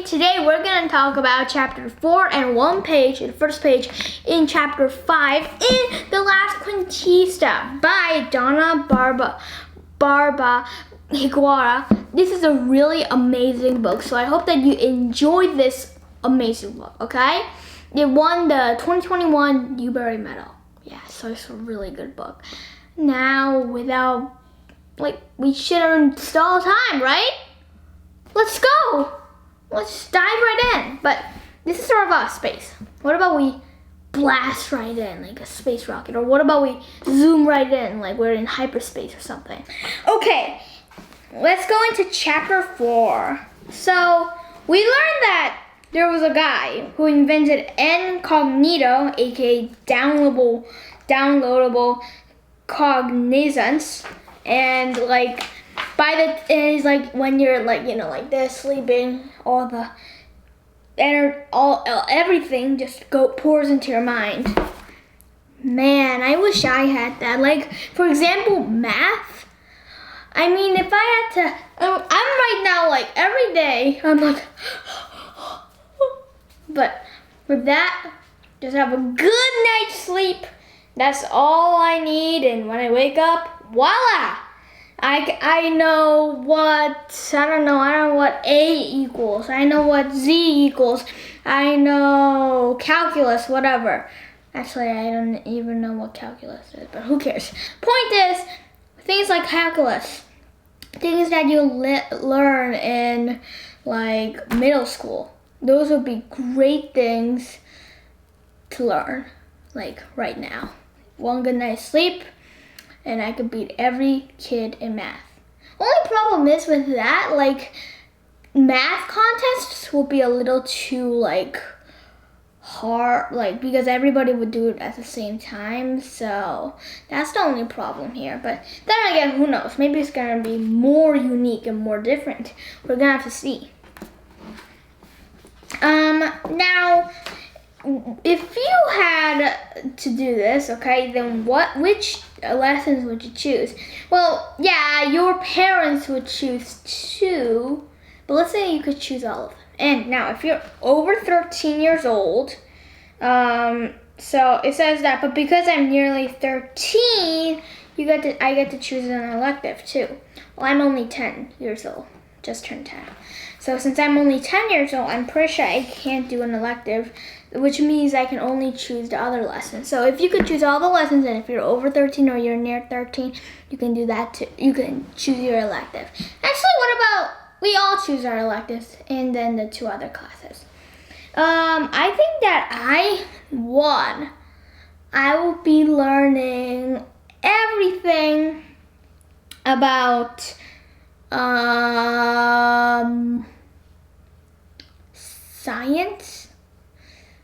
Today we're going to talk about chapter 4 and one page, the first page in chapter 5 in The Last Cuentista by Donna Barba Higuera. This is a really amazing book, so I hope that you enjoyed this amazing book, okay? It won the 2021 Newbery Medal. Yeah, so it's a really good book. Now, we shouldn't stall time, right? Let's go! Let's dive right in. But this is sort of a space. What about we blast right in like a space rocket? Or what about we zoom right in like we're in hyperspace or something? Okay, let's go into chapter 4. So we learned that there was a guy who invented incognito, aka downloadable cognizance, and it's like when you're like this sleeping, everything just pours into your mind. Man, I wish I had that. Like, for example, math. I mean, if I had to, I'm right now like every day I'm like, but with that, just have a good night's sleep. That's all I need, and when I wake up, voila! I know what, I don't know what A equals. I know what Z equals. I know calculus, whatever. Actually, I don't even know what calculus is, but who cares? Point is, things like calculus, things that you learn in like middle school, those would be great things to learn like right now. One good night's sleep, and I could beat every kid in math. Only problem is with that, like, math contests will be a little too, like, hard, like, because everybody would do it at the same time, so that's the only problem here. But then again, who knows? Maybe it's gonna be more unique and more different. We're gonna have to see. Now, if you had to do this, okay, then which lessons would you choose? Well, yeah, your parents would choose 2, but let's say you could choose all of them. And now, if you're over 13 years old, so it says that, but because I'm nearly 13, I get to choose an elective too. Well, I'm only 10 years old, just turned 10. So since I'm only 10 years old, I'm pretty sure I can't do an elective, which means I can only choose the other lessons. So if you could choose all the lessons, and if you're over 13 or you're near 13, you can do that too. You can choose your elective. Actually, what about we all choose our electives and then the 2 other classes? I think that I will be learning everything about science.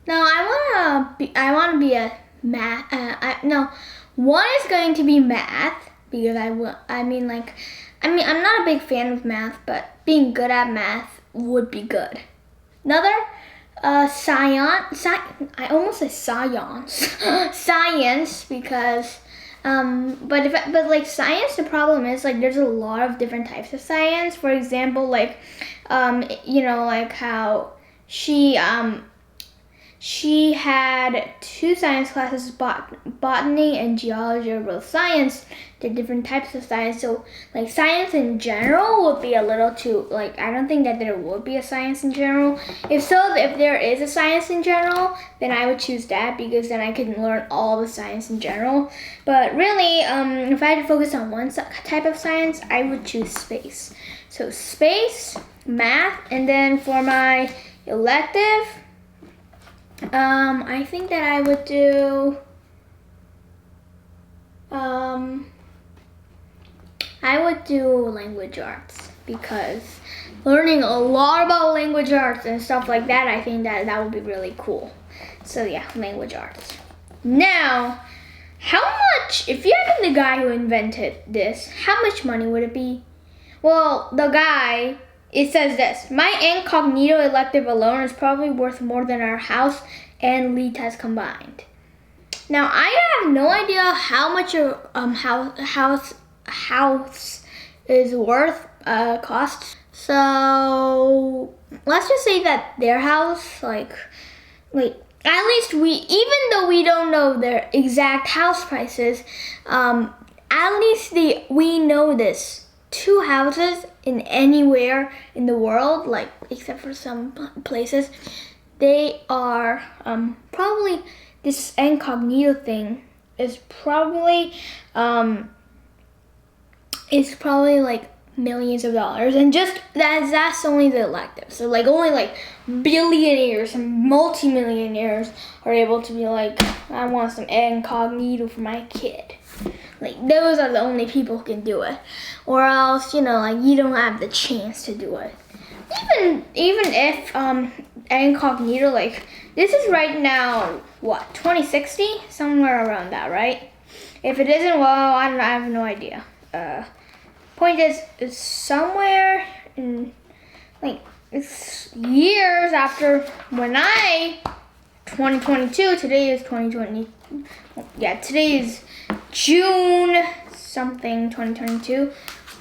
No, I wanna be a math. One is going to be math because I'm not a big fan of math, but being good at math would be good. Another, science. I almost said science. Science because, but like science, the problem is like there's a lot of different types of science. For example, like, like how she had 2 science classes, botany and geology are both science. They're different types of science. So like science in general would be a little too, like, I don't think that there would be a science in general. If there is a science in general, then I would choose that because then I could learn all the science in general. But really, if I had to focus on one type of science, I would choose space. So space, math, and then for my elective, I think that I would do, language arts, because learning a lot about language arts and stuff like that, I think that would be really cool. So yeah, language arts. Now, how much, if you had been the guy who invented this, how much money would it be? Well, the guy, it says this: my incognito elective alone is probably worth more than our house and lead test combined. Now, I have no idea how much your house is worth, costs. So let's just say that their house, like at least even though we don't know their exact house prices, at least we know this. 2 houses in anywhere in the world, like except for some places, they are probably, this incognito thing is probably like millions of dollars, and just that's only the elective. So like only like billionaires and multimillionaires are able to be like, I want some incognito for my kid. Like those are the only people who can do it, or else like you don't have the chance to do it. Even if incognito, like this is right now what, 2060, somewhere around that, right? If it isn't, well, I have no idea. Point is, it's somewhere in, like, it's years after when 2022, today is 2020, yeah, today is June something 2022.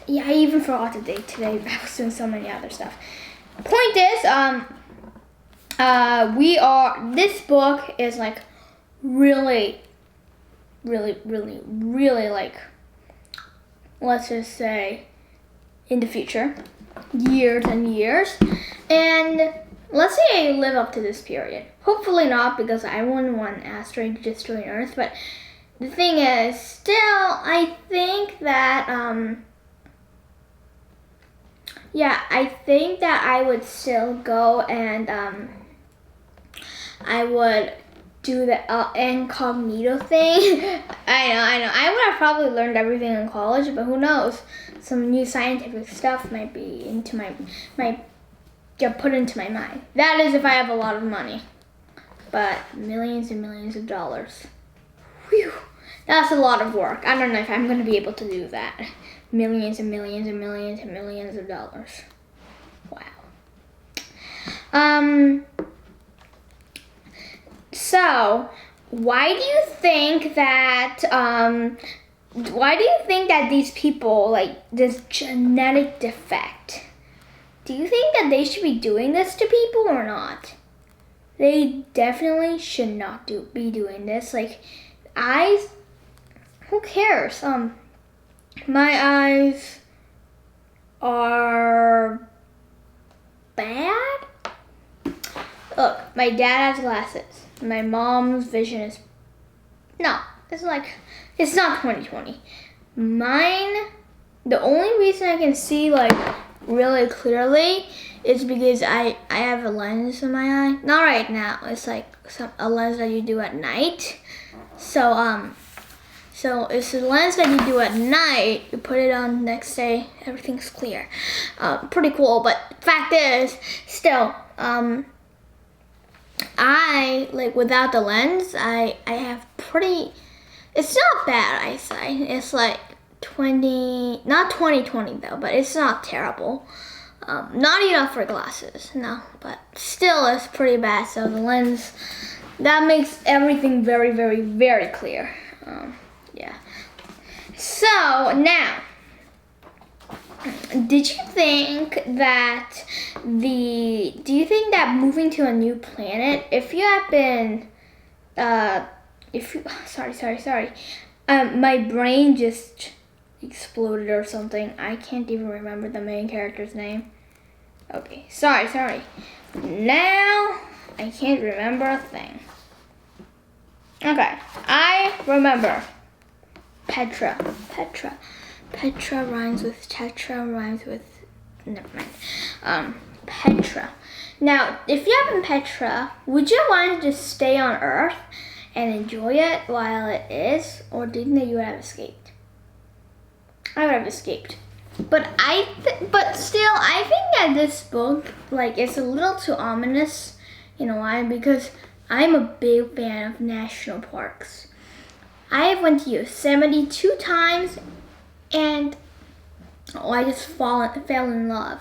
Yeah, I even forgot the date today. I was doing so many other stuff. Point is, this book is like really like, let's just say, in the future, years and years, and let's say I live up to this period. Hopefully not, because I wouldn't want an asteroid destroying Earth, but the thing is, still, I think that, I think that I would still go and, I would do the incognito thing. I know. I would have probably learned everything in college, but who knows? Some new scientific stuff might be get put into my mind. That is if I have a lot of money. But millions and millions of dollars. Whew. That's a lot of work. I don't know if I'm going to be able to do that. Millions and millions and millions and millions of dollars. Wow. So, why do you think that these people, like this genetic defect, do you think that they should be doing this to people or not? They definitely should not be doing this. Like, eyes, who cares? My eyes are bad. Look, my dad has glasses. My mom's vision is, no, it's not 2020. Mine, the only reason I can see like really clearly is because I have a lens in my eye. Not right now. It's like a lens that you do at night. So it's a lens that you do at night. You put it on next day, everything's clear. Pretty cool. But fact is, still, I, like, without the lens, I have pretty, it's not bad eyesight. It's like not 20/20 though, but it's not terrible. Not enough for glasses, no, but still it's pretty bad. So the lens, that makes everything very, very, very clear. Yeah. So now, do you think that moving to a new planet, if you have been, sorry, my brain just exploded or something. I can't even remember the main character's name. Okay, sorry. Now, I can't remember a thing. Okay, I remember. Petra rhymes with tetra, rhymes with, never mind. Petra. Now, if you have in Petra, would you want to just stay on Earth and enjoy it while it is, or do you think that you would have escaped? I would have escaped, but but still, I think that this book, like, it's a little too ominous. You know why? Because I'm a big fan of national parks. I have went to Yosemite 2 times, and I just fell in love.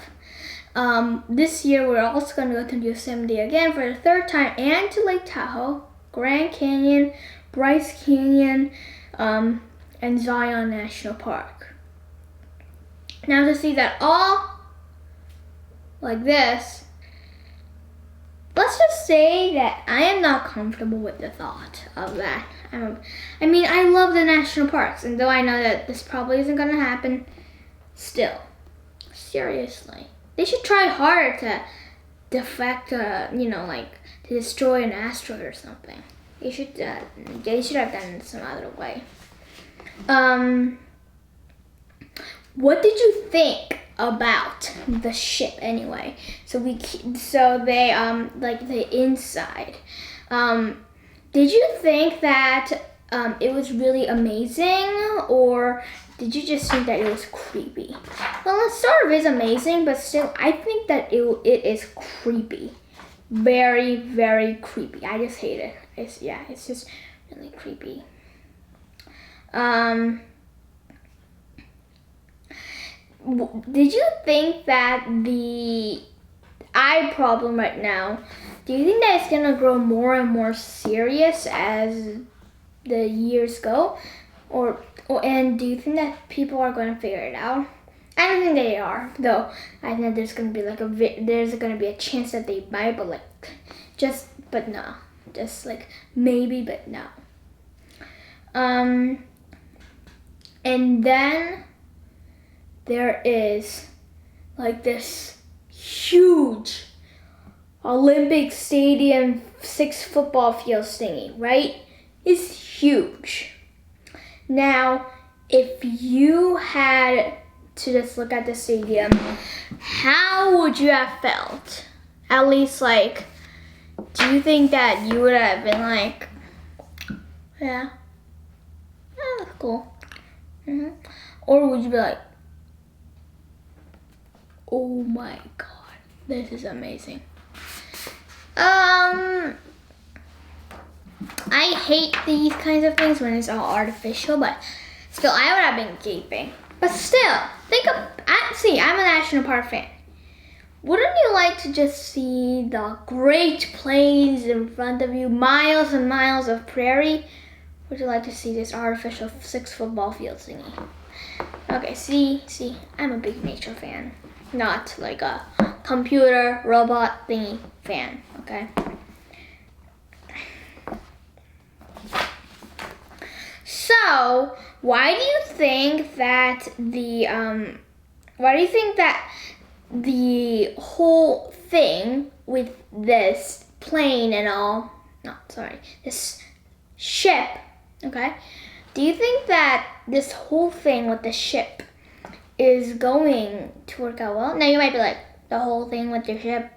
This year we're also going to go to Yosemite again for the 3rd time, and to Lake Tahoe, Grand Canyon, Bryce Canyon, and Zion National Park. Now to see that all like this, let's just say that I am not comfortable with the thought of that. I mean, I love the national parks, and though I know that this probably isn't going to happen, still, seriously, they should try harder to defect, to destroy an asteroid or something. They should have done it some other way. What did you think about the ship anyway? So they like the inside. Did you think that it was really amazing, or did you just think that it was creepy? Well, it sort of is amazing, but still, I think that it is creepy. Very, very creepy. I just hate it. It's just really creepy. Did you think that the eye problem right now, do you think that it's going to grow more and more serious as the years go? And do you think that people are going to figure it out? I don't think they are, though. I think there's going to be a chance that they might, but no. Just like maybe, but no. And then there is like this huge Olympic Stadium 6 football field thingy, right? It's huge. Now, if you had to just look at the stadium, how would you have felt? At least, like, do you think that you would have been like, yeah, that's cool? Or would you be like, oh my god, this is amazing? I hate these kinds of things when it's all artificial, but still, I would have been gaping. But still, I'm a national park fan. Wouldn't you like to just see the Great Plains in front of you, miles and miles of prairie? Would you like to see this artificial 6 football field thingy? Okay, see, I'm a big nature fan, not like a computer robot thingy fan, okay? So, why do you think that the whole thing with this plane and all, this ship, okay? Do you think that this whole thing with the ship is going to work out well? Now you might be like, the whole thing with your ship?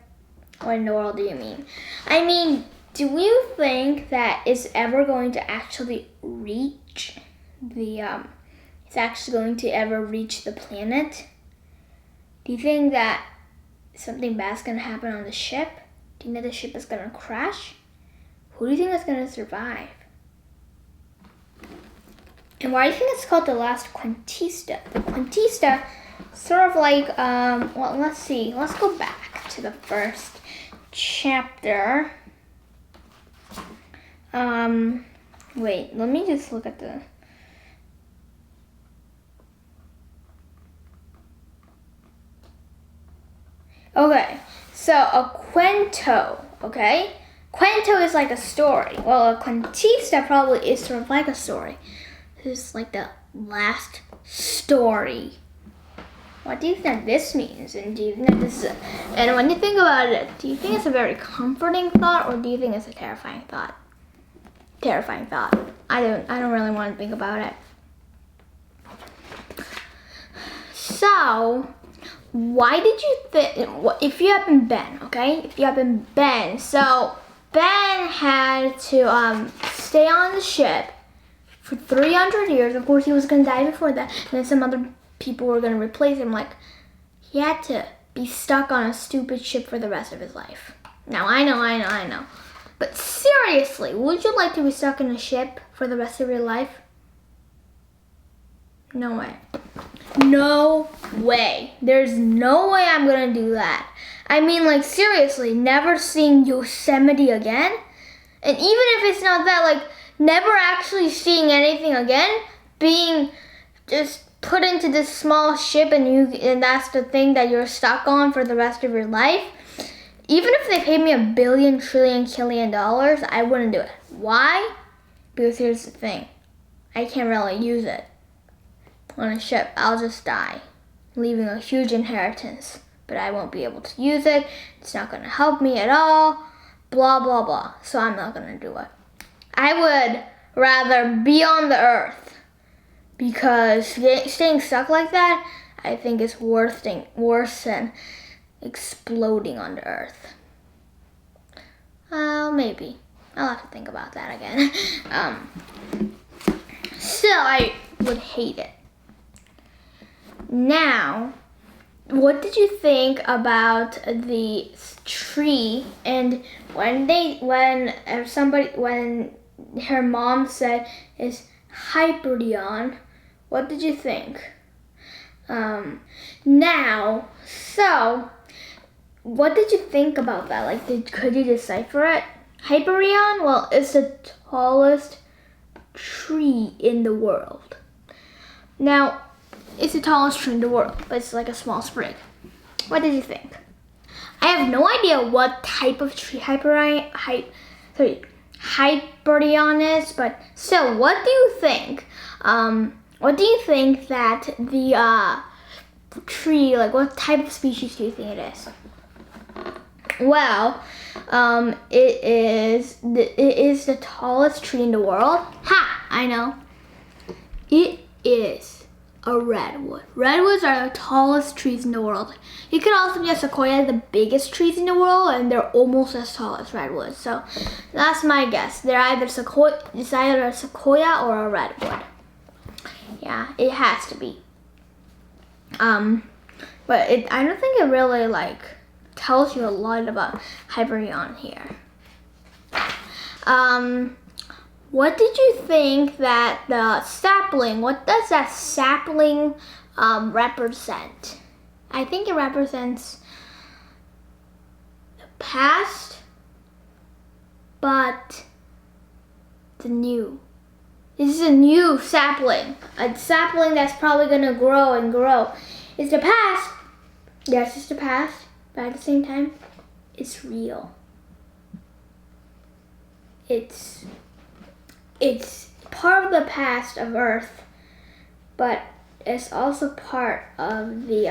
What in the world do you mean? I mean, do you think that it's ever going to actually reach the planet? Do you think that something bad's gonna happen on the ship? Do you think that the ship is gonna crash? Who do you think is gonna survive? And why do you think it's called the last Cuentista? The Cuentista, sort of like, well, let's see. Let's go back to the first chapter. Wait, let me just look at the... Okay, so a cuento, okay? Cuento is like a story. Well, a cuentista probably is sort of like a story. This is like the last story. What do you think this means? And do you think that this is and when you think about it, do you think it's a very comforting thought, or do you think it's a terrifying thought? Terrifying thought. I don't really want to think about it. So, why did you think, if you have been Ben, okay? If you have been Ben, so Ben had to stay on the ship for 300 years. Of course, he was going to die before that. And then some other people were going to replace him. Like, he had to be stuck on a stupid ship for the rest of his life. Now, I know. But seriously, would you like to be stuck in a ship for the rest of your life? No way. No way. There's no way I'm going to do that. I mean, like, seriously, never seeing Yosemite again? And even if it's not that, like, never actually seeing anything again, being just put into this small ship and that's the thing that you're stuck on for the rest of your life. Even if they paid me $1 billion, trillion, killion dollars, I wouldn't do it. Why? Because here's the thing. I can't really use it on a ship. I'll just die, leaving a huge inheritance. But I won't be able to use it. It's not going to help me at all. Blah, blah, blah. So I'm not going to do it. I would rather be on the earth, because staying stuck like that, I think is worse than exploding on the earth. Maybe. I'll have to think about that again. Still, I would hate it. Now, what did you think about the tree? And when her mom said it's Hyperion, what did you think? Now, so what did you think about that? Like, could you decipher it? Hyperion? Well, it's the tallest tree in the world. Now, it's the tallest tree in the world, but it's like a small sprig. What did you think? I have no idea what type of tree Hyperion is, but still, what do you think? What do you think that the tree, like, what type of species do you think it is? Well, it is the tallest tree in the world. Ha! I know. It is a redwood. Redwoods are the tallest trees in the world. You could also be a sequoia, the biggest trees in the world, and they're almost as tall as redwoods. So that's my guess. It's either a sequoia or a redwood. Yeah, it has to be. But I don't think it really tells you a lot about Hyperion here. What did you think that the sapling, what does that sapling represent? I think it represents the past, but the new. This is a new sapling. A sapling that's probably gonna grow and grow. It's the past. Yes, it's the past, but at the same time, it's real. It's part of the past of Earth, but it's also part of the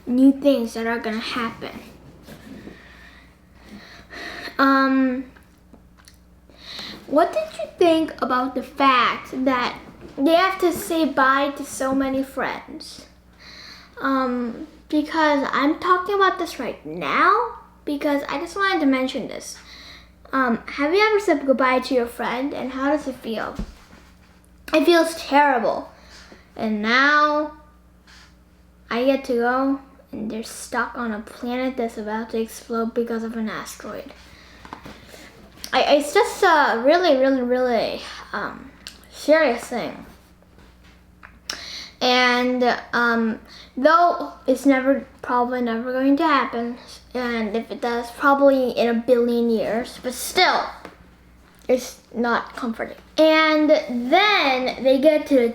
new things that are gonna happen. What did you think about the fact that they have to say bye to so many friends? Because I'm talking about this right now, because I just wanted to mention this. Have you ever said goodbye to your friend, and how does it feel? It feels terrible. And now I get to go, and they're stuck on a planet that's about to explode because of an asteroid. It's just a really, really, really serious thing. And though it's probably never going to happen, and if it does, probably in 1 billion years, but still, it's not comforting. And then they get to the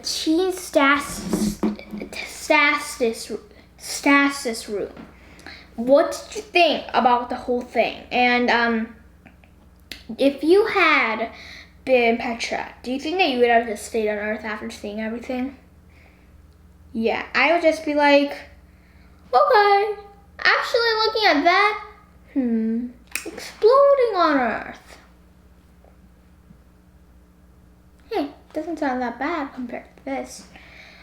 stasis room. What did you think about the whole thing? And if you had been Petra, do you think that you would have just stayed on Earth after seeing everything? Yeah, I would just be like, okay, actually looking at that, exploding on Earth. Hey, doesn't sound that bad compared to this.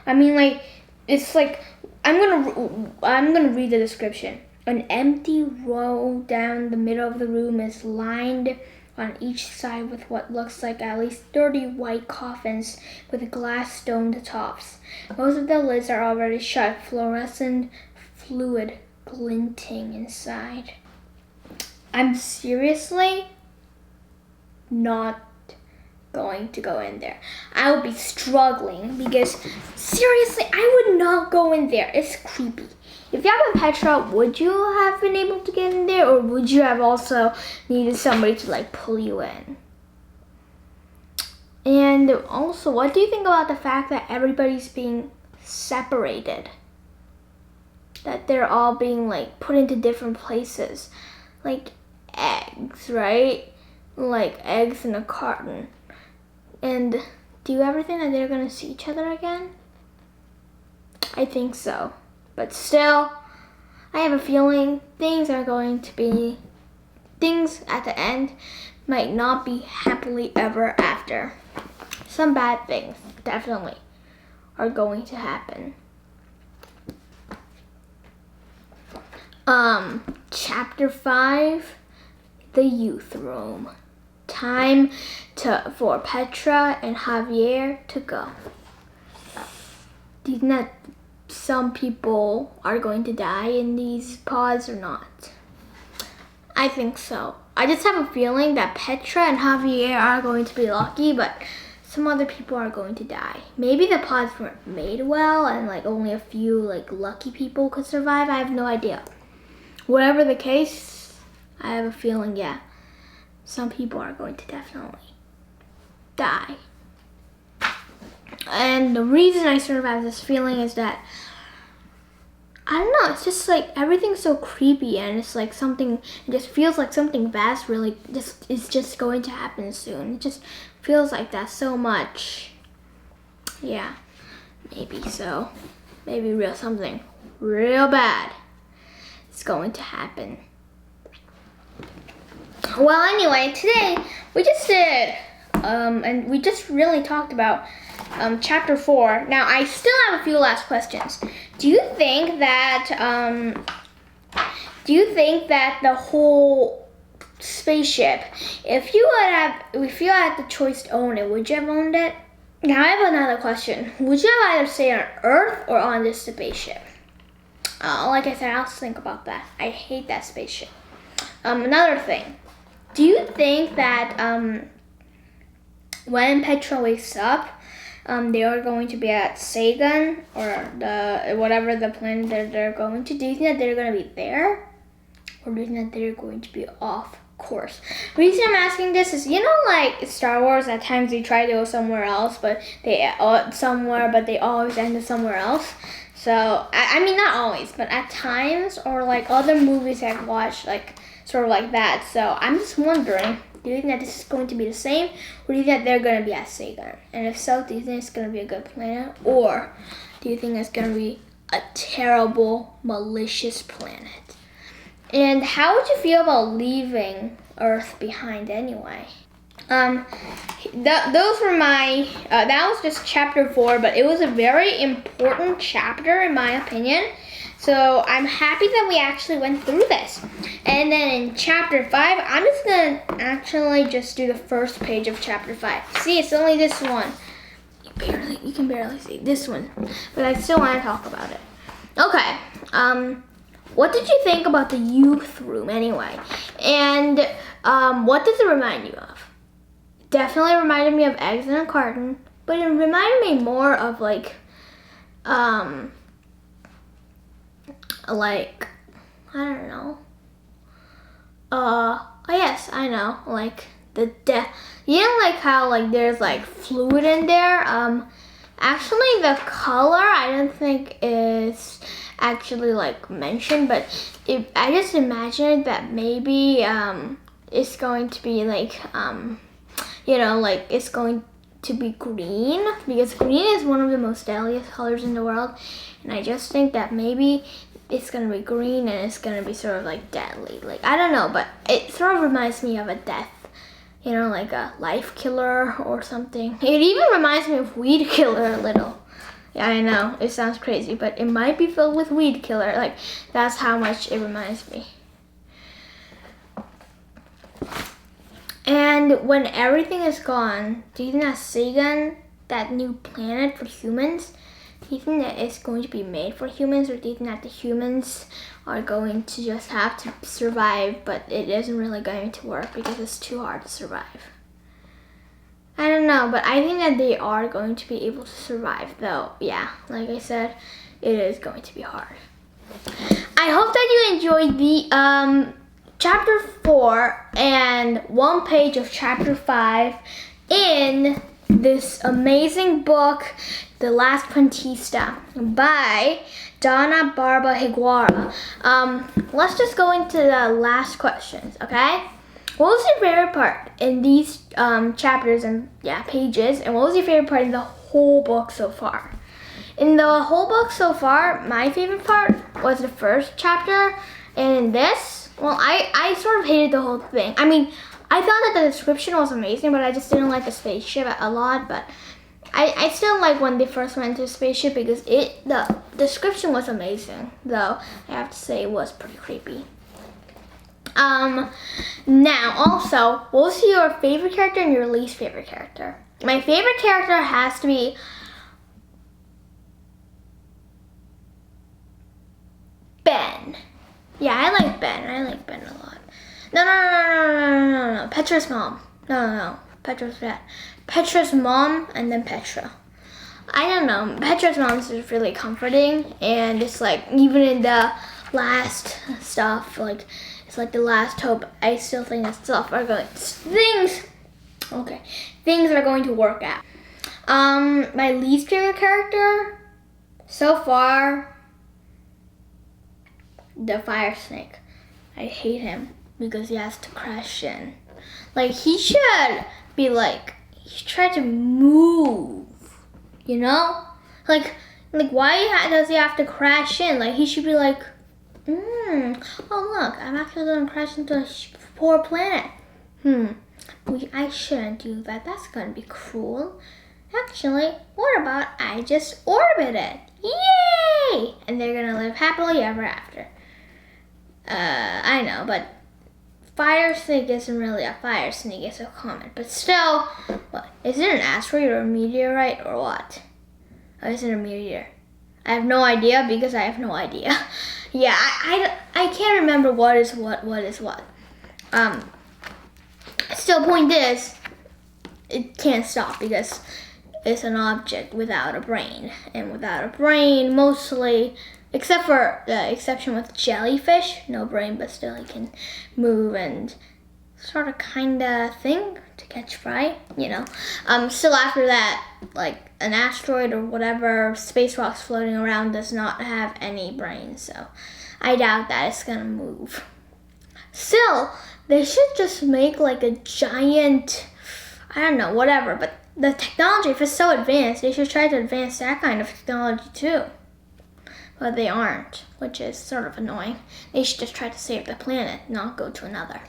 I mean, it's like, I'm gonna read the description. An empty row down the middle of the room is lined on each side with what looks like at least 30 white coffins with glass domed tops. Most of the lids are already shut, fluorescent fluid glinting inside. I'm seriously not going to go in there. I would be struggling because seriously, I would not go in there. It's creepy. If you have a Petra, would you have been able to get in there, or would you have also needed somebody to like pull you in? And also, what do you think about the fact that everybody's being separated? That they're all being like put into different places, like eggs, right? Like eggs in a carton. And do you ever think that they're gonna see each other again? I think so. But still, I have a feeling things at the end might not be happily ever after. Some bad things definitely are going to happen. Chapter 5, the youth room. Time for Petra and Javier to go. Do you think that some people are going to die in these pods or not? I think so. I just have a feeling that Petra and Javier are going to be lucky, but some other people are going to die. Maybe the pods weren't made well and like only a few like lucky people could survive. I have no idea. Whatever the case, I have a feeling, yeah, some people are going to definitely die. And the reason I sort of have this feeling is that, I don't know, it's just like everything's so creepy and it's like something, it just feels like something vast really is just going to happen soon. It just feels like that so much. Yeah, maybe so. Maybe something real bad is going to happen. Well, anyway, today we just did, and we just really talked about chapter 4. Now, I still have a few last questions. Do you think that the whole spaceship, if you had the choice to own it, would you have owned it? Now, I have another question. Would you have either stayed on Earth or on this spaceship? Like I said, I'll think about that. I hate that spaceship. Another thing. Do you think that when Petra wakes up, they are going to be at Sagan or whatever the planet that they're going to? Do you think that they're going to be there, or do you think that they're going to be off course? The reason I'm asking this is, you know, like Star Wars, at times they try to go somewhere else, but they always end up somewhere else. So I mean, not always, but at times, or like other movies I've watched, like sort of like that. So I'm just wondering, do you think that this is going to be the same, or do you think that they're going to be at Sagan? And if so, do you think it's going to be a good planet, or do you think it's going to be a terrible, malicious planet? And how would you feel about leaving Earth behind anyway? Those were my, that was just chapter 4, but it was a very important chapter in my opinion. So I'm happy that we actually went through this. And then in chapter 5, I'm just gonna actually just do the first page of chapter 5. See, it's only this one. You can barely see this one, but I still want to talk about it. Okay, what did you think about the youth room anyway? And what does it remind you of? Definitely reminded me of eggs in a carton, but it reminded me more of like I don't know. Oh yes, I know. Like you know, like how like there's like fluid in there. Actually, the color I don't think is actually like mentioned, but I just imagined that maybe it's going to be like you know, like it's going to be green, because green is one of the most deadliest colors in the world, and I just think that maybe it's gonna be green and it's gonna be sort of like deadly. Like, I don't know, but it sort of reminds me of a death, you know, like a life killer or something. It even reminds me of Weed Killer a little. Yeah, I know, it sounds crazy, but it might be filled with weed killer. Like, that's how much it reminds me. And when everything is gone, do you think that Sagan, that new planet for humans, do you think that it's going to be made for humans, or do you think that the humans are going to just have to survive, but it isn't really going to work because it's too hard to survive? I don't know, but I think that they are going to be able to survive, though. Yeah, like I said, it is going to be hard. I hope that you enjoyed the chapter 4 and one page of chapter 5 in this amazing book, The Last Cuentista by Donna Barba Higuera. Let's just go into the last questions, okay? What was your favorite part in these chapters and pages, and what was your favorite part in the whole book so far? In the whole book so far, my favorite part was the first chapter, and in this, well, I sort of hated the whole thing. I mean, I thought that the description was amazing, but I just didn't like the spaceship a lot. But I still like when they first went to the spaceship because the description was amazing, though I have to say it was pretty creepy. Now, also, what was your favorite character and your least favorite character? My favorite character has to be Ben. Yeah, I like Ben. I like Ben a lot. No. Petra's mom. No. Petra's dad. Petra's mom and then Petra. I don't know. Petra's mom is really comforting, and it's like even in the last stuff, like it's like the last hope. I still think that things are going to work out. My least favorite character so far, the fire snake. I hate him because he has to crash in. Like, he should be like, he tried to move, you know? Like why does he have to crash in? Like, he should be like, oh look, I'm actually gonna crash into a poor planet. I shouldn't do that. That's gonna be cruel. Actually, what about I just orbit it? Yay! And they're gonna live happily ever after. I know, but fire snake isn't really a fire snake, it's a comet. But still, what? Is it an asteroid or a meteorite or what? Or is it a meteor? I have no idea because I have no idea. Yeah, I can't remember what is what. Still, point is, it can't stop because it's an object without a brain. And without a brain, mostly, except for the exception with jellyfish, no brain, but still it can move and sort of kinda thing to catch fry, you know. Still after that, like an asteroid or whatever space rocks floating around does not have any brains, so I doubt that it's gonna move. Still, they should just make like a giant, I don't know, whatever, but the technology, if it's so advanced, they should try to advance that kind of technology too. But they aren't, which is sort of annoying. They should just try to save the planet, not go to another.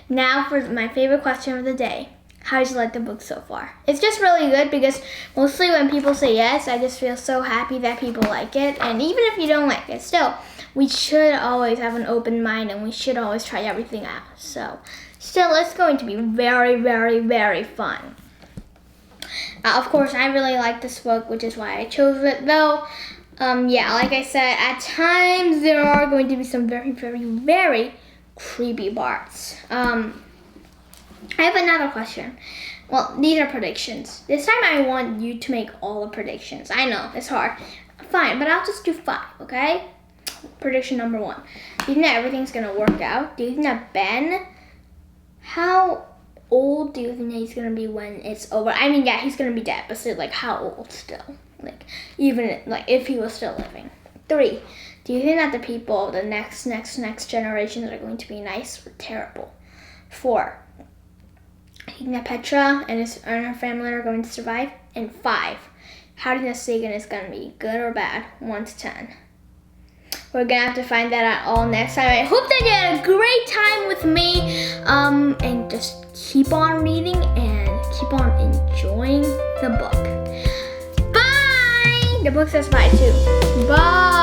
Now for my favorite question of the day. How did you like the book so far? It's just really good because mostly when people say yes, I just feel so happy that people like it. And even if you don't like it, still, we should always have an open mind and we should always try everything out. So, still, it's going to be very, very, very fun. Of course, I really like this book, which is why I chose it, though. Like I said, at times there are going to be some very, very, very creepy parts. I have another question. Well, these are predictions. This time I want you to make all the predictions. I know, it's hard. Fine, but I'll just do 5, okay? Prediction number 1. Do you think that everything's gonna work out? Do you think that Ben, how old do you think that he's gonna be when it's over? I mean, yeah, he's gonna be dead, but still, like, how old still? Like, even, like, if he was still living. 3, do you think that the people, the next generations are going to be nice or terrible? 4, do you think that Petra and her family are going to survive? And 5, how do you think Sagan is gonna be, good or bad, 1 to 10? We're gonna have to find that out all next time. I hope that you had a great time with me. And just keep on reading and keep on enjoying the book. Bye! Book says bye too. Bye.